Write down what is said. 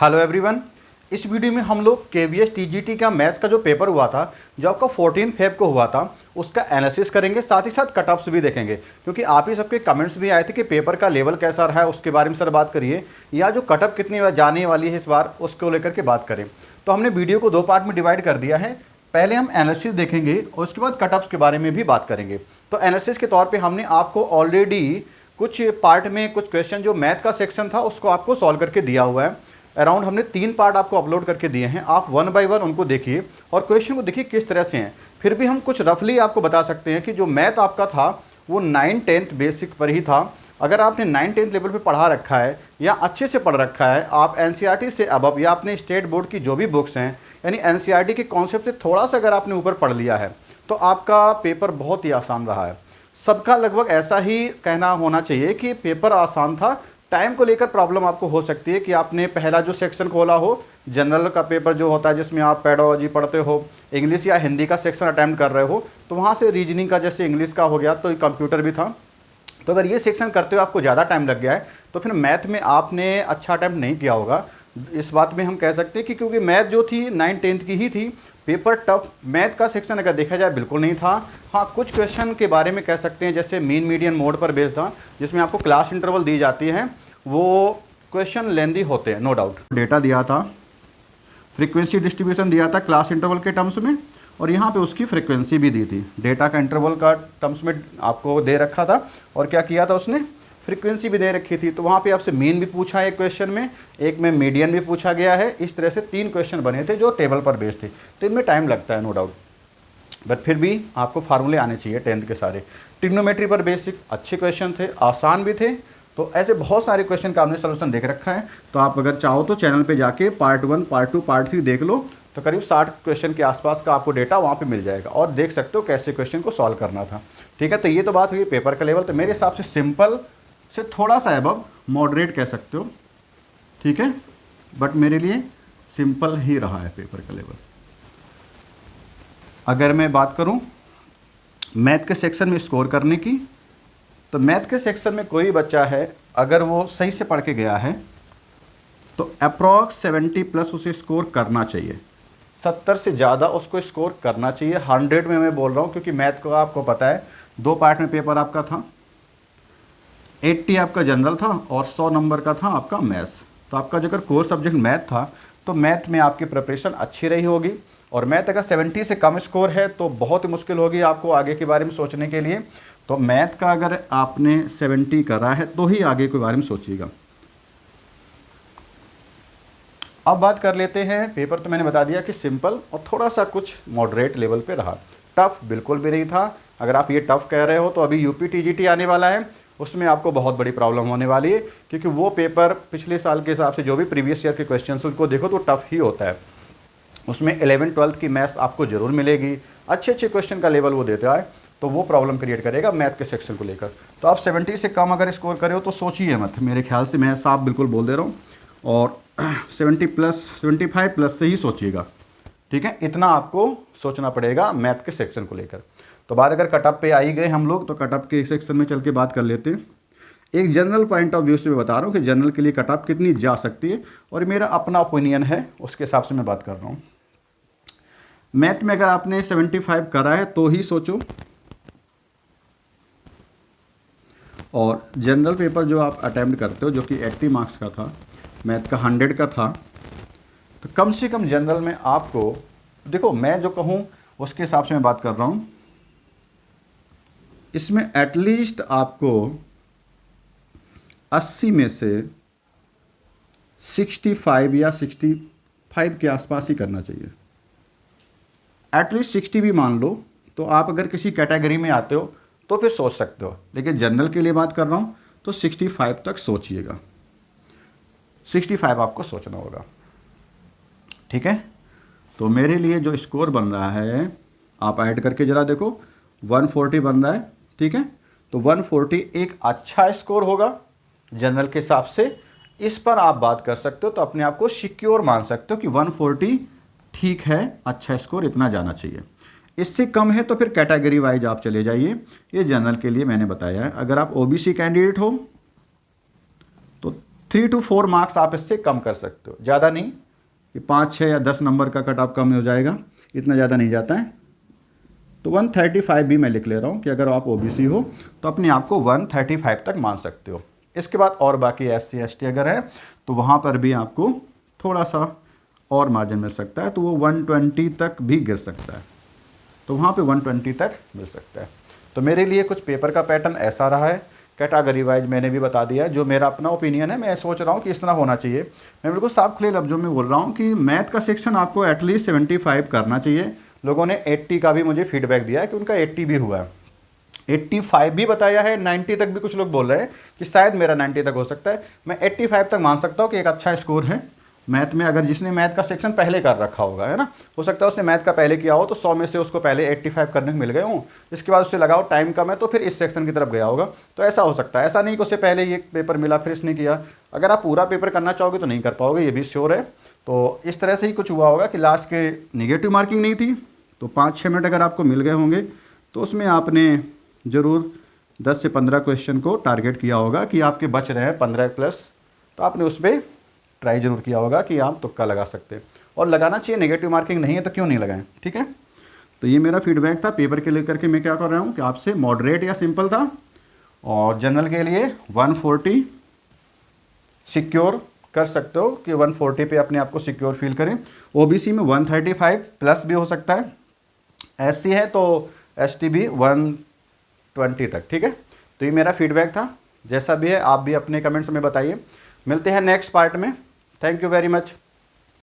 Hello everyone. इस video में हम लोग केवीएस टीजीटी का मैथ्स का जो पेपर हुआ था, जो आपका 14 फेब को हुआ था, उसका एनालिसिस करेंगे, साथ ही साथ कट ऑफ्स भी देखेंगे। क्योंकि आप ही सबके कमेंट्स भी आए थे कि पेपर का लेवल कैसा रहा है, उसके बारे में सर बात करिए, या जो कट ऑफ कितनी जाने वाली है इस बार, उसको लेकर के बात करें। तो हमने वीडियो को 2 पार्ट में डिवाइड कर दिया है। पहले हम एनालिसिस देखेंगे और उसके बाद कट ऑफ्स के बारे में भी बात करेंगे। तो एनालिसिस के तौर पर हमने आपको ऑलरेडी कुछ पार्ट में कुछ क्वेश्चन जो मैथ का सेक्शन था उसको आपको सॉल्व करके दिया हुआ है। अराउंड हमने 3 पार्ट आपको अपलोड करके दिए हैं। आप 1 बाय 1 उनको देखिए और क्वेश्चन को देखिए किस तरह से हैं। फिर भी हम कुछ रफली आपको बता सकते हैं कि जो मैथ आपका था वो 9-10 बेसिक पर ही था। अगर आपने 9-10 लेवल पे पढ़ा रखा है या अच्छे से पढ़ रखा है, आप एनसीईआरटी से अबव या अपने स्टेट बोर्ड की जो भी बुक्स हैं, यानी एनसीईआरटी के कॉन्सेप्ट से थोड़ा सा अगर आपने ऊपर पढ़ लिया है, तो आपका पेपर बहुत ही आसान रहा है। सबका लगभग ऐसा ही कहना होना चाहिए कि पेपर आसान था। टाइम को लेकर प्रॉब्लम आपको हो सकती है कि आपने पहला जो सेक्शन खोला हो, जनरल का पेपर जो होता है जिसमें आप पेडोलॉजी पढ़ते हो, इंग्लिश या हिंदी का सेक्शन अटेम्प्ट कर रहे हो, तो वहाँ से रीजनिंग का जैसे इंग्लिश का हो गया तो कंप्यूटर भी था। तो अगर ये सेक्शन करते हुए आपको ज़्यादा टाइम लग गया है तो फिर मैथ में आपने अच्छा अटैम्प्ट नहीं किया होगा। इस बात में हम कह सकते हैं कि क्योंकि मैथ जो थी 9-10 की ही थी, पेपर टफ मैथ का सेक्शन अगर देखा जाए बिल्कुल नहीं था। हाँ, कुछ क्वेश्चन के बारे में कह सकते हैं जैसे मीन मीडियन मोड पर बेस्ड था, जिसमें आपको क्लास इंटरवल दी जाती है, वो क्वेश्चन लेंदी होते हैं, नो डाउट। डेटा दिया था, फ्रीक्वेंसी डिस्ट्रीब्यूशन दिया था क्लास इंटरवल के टर्म्स में, और यहाँ पे उसकी फ्रीक्वेंसी भी दी थी। डेटा का इंटरवल का टर्म्स में आपको दे रखा था, और क्या किया था उसने, फ्रीक्वेंसी भी दे रखी थी। तो वहाँ पे आपसे मीन भी पूछा है एक क्वेश्चन में, एक में मीडियन भी पूछा गया है। इस तरह से 3 क्वेश्चन बने थे जो टेबल पर बेस्ड थे। तो इनमें टाइम लगता है नो डाउट, बट फिर भी आपको फार्मूले आने चाहिए 10th के सारे। ट्रिग्नोमेट्री पर बेसिक अच्छे क्वेश्चन थे, आसान भी थे। तो ऐसे बहुत सारे क्वेश्चन का आपने सोल्यूशन देख रखा है। तो आप अगर चाहो तो चैनल पे जाके पार्ट 1, पार्ट 2, पार्ट 3 देख लो, तो करीब 60 क्वेश्चन के आसपास का आपको डेटा वहाँ पे मिल जाएगा और देख सकते हो कैसे क्वेश्चन को सॉल्व करना था। ठीक है, तो ये तो बात हुई पेपर का लेवल। तो मेरे हिसाब से सिंपल से थोड़ा सा अबव मॉडरेट कह सकते हो, ठीक है, बट मेरे लिए सिंपल ही रहा है पेपर का लेवल। अगर मैं बात करूँ मैथ के सेक्शन में स्कोर करने की, तो मैथ के सेक्शन में कोई बच्चा है अगर वो सही से पढ़ के गया है तो अप्रॉक्स 70 प्लस उसे स्कोर करना चाहिए। 70 से ज़्यादा उसको स्कोर करना चाहिए। 100 में मैं बोल रहा हूँ, क्योंकि मैथ को आपको पता है 2 पार्ट में पेपर आपका था। 80 आपका जनरल था और 100 नंबर का था आपका मैथ्स। तो आपका जो अगर कोर सब्जेक्ट मैथ था तो मैथ में आपकी प्रिपरेशन अच्छी रही होगी। और मैथ अगर 70 से कम स्कोर है तो बहुत ही मुश्किल होगी आपको आगे के बारे में सोचने के लिए। तो मैथ का अगर आपने 70 करा है तो ही आगे के बारे में सोचिएगा। अब बात कर लेते हैं, पेपर तो मैंने बता दिया कि सिंपल और थोड़ा सा कुछ मॉडरेट लेवल पे रहा। टफ बिल्कुल भी नहीं था। अगर आप ये टफ कह रहे हो तो अभी यूपी टीजीटी आने वाला है, उसमें आपको बहुत बड़ी प्रॉब्लम होने वाली है, क्योंकि वो पेपर पिछले साल के हिसाब से जो भी प्रीवियस ईयर के क्वेश्चन उनको देखो तो टफ ही होता है। उसमें 11th-12th की मैथ्स आपको ज़रूर मिलेगी, अच्छे क्वेश्चन का लेवल वो देता है, तो वो प्रॉब्लम क्रिएट करेगा मैथ के सेक्शन को लेकर। तो आप 70 से कम अगर स्कोर करे हो तो सोचिए मत, मेरे ख्याल से मैं साफ बिल्कुल बोल दे रहा हूँ। और 70 प्लस 75 प्लस से ही सोचिएगा, ठीक है, इतना आपको सोचना पड़ेगा मैथ के सेक्शन को लेकर। तो बात अगर कटअप पे आई गए हम लोग, तो कटअप के सेक्शन में चल के बात कर लेते हैं। एक जनरल पॉइंट ऑफ व्यू से मैं बता रहा हूँ कि जनरल के लिए कटअप कितनी जा सकती है, और मेरा अपना ओपिनियन है, उसके हिसाब से मैं बात कर रहा हूँ। मैथ में अगर आपने 75 करा है तो ही सोचो, और जनरल पेपर जो आप अटैम्प्ट करते हो जो कि 80 मार्क्स का था, मैथ का 100 का था, तो कम से कम जनरल में आपको देखो, मैं जो कहूँ उसके हिसाब से मैं बात कर रहा हूँ, इसमें एटलीस्ट आपको 80 में से 65 या 65 के आसपास ही करना चाहिए। एटलीस्ट 60 भी मान लो, तो आप अगर किसी कैटेगरी में आते हो तो फिर सोच सकते हो, लेकिन जनरल के लिए बात कर रहा हूँ तो 65 तक सोचिएगा। 65 आपको सोचना होगा, ठीक है। तो मेरे लिए जो स्कोर बन रहा है आप ऐड करके ज़रा देखो, 140 बन रहा है, ठीक है। तो 140 एक अच्छा स्कोर होगा जनरल के हिसाब से। इस पर आप बात कर सकते हो, तो अपने आप को सिक्योर मान सकते हो कि 140 ठीक है, अच्छा स्कोर इतना जाना चाहिए। इससे कम है तो फिर कैटेगरी वाइज आप चले जाइए। ये जनरल के लिए मैंने बताया है। अगर आप ओबीसी कैंडिडेट हो तो 3 to 4 मार्क्स आप इससे कम कर सकते हो, ज़्यादा नहीं कि 5, 6 या 10 नंबर का कट ऑफ कम हो जाएगा, इतना ज़्यादा नहीं जाता है। तो 135 भी मैं लिख ले रहा हूँ कि अगर आप ओबीसी हो तो अपने आप को 135 तक मान सकते हो। इसके बाद और बाकी SC ST अगर है तो वहाँ पर भी आपको थोड़ा सा और मार्जिन मिल सकता है, तो वो 120 तक भी गिर सकता है, तो वहाँ पे 120 तक मिल सकता है। तो मेरे लिए कुछ पेपर का पैटर्न ऐसा रहा है, कैटेगरी वाइज मैंने भी बता दिया, जो मेरा अपना ओपिनियन है, मैं सोच रहा हूँ कि इस तरह होना चाहिए। मैं बिल्कुल साफ खुले लफ्जों में बोल रहा हूँ कि मैथ का सेक्शन आपको एटलीस्ट 75 करना चाहिए। लोगों ने 80 का भी मुझे फीडबैक दिया है कि उनका 80 भी हुआ है, 85 भी बताया है, 90 तक भी कुछ लोग बोल रहे हैं कि शायद मेरा 90 तक हो सकता है। मैं 85 तक मान सकता हूँ कि एक अच्छा स्कोर है मैथ में, अगर जिसने मैथ का सेक्शन पहले कर रखा होगा, है ना। हो सकता है उसने मैथ का पहले किया हो तो 100 में से उसको पहले 85 करने को मिल गए हों, इसके बाद उससे लगाओ टाइम कम है तो फिर इस सेक्शन की तरफ गया होगा। तो ऐसा हो सकता है, ऐसा नहीं कि उससे पहले ये पेपर मिला फिर इसने किया। अगर आप पूरा पेपर करना चाहोगे तो नहीं कर पाओगे, ये भी श्योर है। तो इस तरह से ही कुछ हुआ होगा कि लास्ट के निगेटिव मार्किंग नहीं थी, तो 5-6 मिनट अगर आपको मिल गए होंगे तो उसमें आपने ज़रूर 10 से 15 क्वेश्चन को टारगेट किया होगा कि आपके बच रहे हैं 15 प्लस, तो आपने उस पर ट्राई जरूर किया होगा कि आप तुक्का लगा सकते हैं, और लगाना चाहिए। नेगेटिव मार्किंग नहीं है तो क्यों नहीं लगाएं, ठीक है। तो ये मेरा फीडबैक था पेपर के लेकर के। मैं क्या कर रहा हूँ कि आपसे मॉडरेट या सिंपल था, और जनरल के लिए 140 सिक्योर कर सकते हो कि 140 पे अपने आप को सिक्योर फील करें। ओबीसी में 135 प्लस भी हो सकता है, SC है तो ST भी 120 तक, ठीक है। तो ये मेरा फीडबैक था, जैसा भी है आप भी अपने कमेंट्स में बताइए। मिलते हैं नेक्स्ट पार्ट में। Thank you very much.